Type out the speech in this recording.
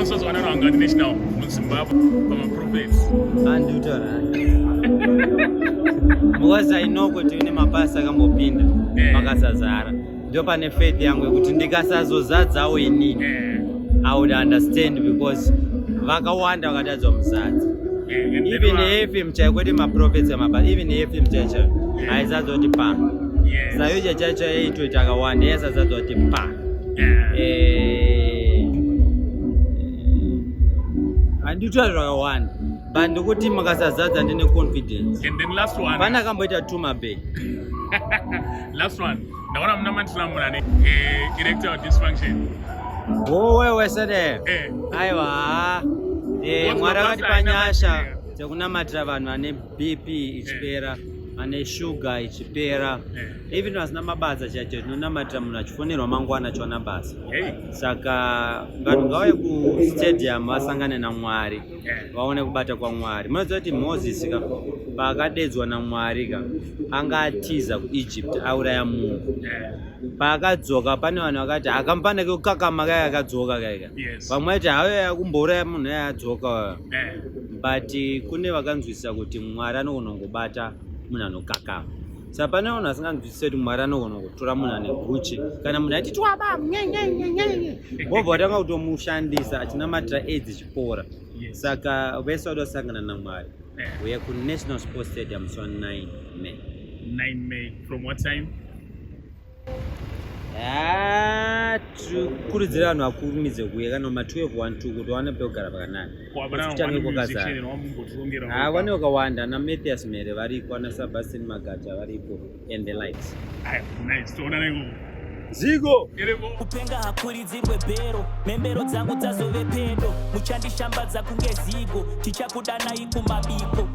unosozwana naangati national muZimbabwe pamaprophets andiutora because I know kuti une mapasa akambopinda makasazara ndio pane faith yangu yekuti ndikasazozadzawo inini I would understand because vakawanda vakatadzwa muzadza even FM chaikwete maprophets amabasa even FM chacho aizadzoti pa sayo chacho yaitoti akawanda yasazadzoti pa andiutora zvakawanda but ndikuti makasazadza ndine confidence. And then last one pana kamboita tuma bay last one ndaona muna mandiramuna ne erectile dysfunction wewe sede aiwa mwari akatipa nyasha dzekunamatira vanhu vane BP ichipera ane shuga ichipera even vasina mabasa chacho tinonamatira munhu achifonerwa mangwana achiona basa saka vanhu ngauye kustadium vasangane naMwari vaone kubata kwaMwari. Munoziva kuti Moses paakadedzwa naMwari anga atiza kuEgypt auraya munhu paakadzoka pane vanhu vakati akamupanda kekukakama kaya akadzoka kaya vamwe vaiti hauya kumbouraya munhu aya adzoka but kune vakanzwisisa kuti Mwari anogona kungobata munhu anokakama. Saka pane vanhu vasinganzwisisi kuti Mwari anogona kutora munhu ane guchi kana munhu aiti twaba vobva vatanga kutomushandisa achinamatira AIDS chipora. Saka vese vadosangana naMwari uye kuNational Sports Stadium so 9 May. 9 May from what time? Tikurudzira vanhu vakurumidze kuuya kana ma12 1 kuti vaone pekugara pakanaka. Vane vakawanda na Matthias Mere variko na Sebastian Magacha variko and the likes. Nice. Toonaneko. Zigo kupenga hakuridzirwe bhero mhembero dzangu dzazove pedo muchandishambadza kunge zigo tichakudanai kumabiko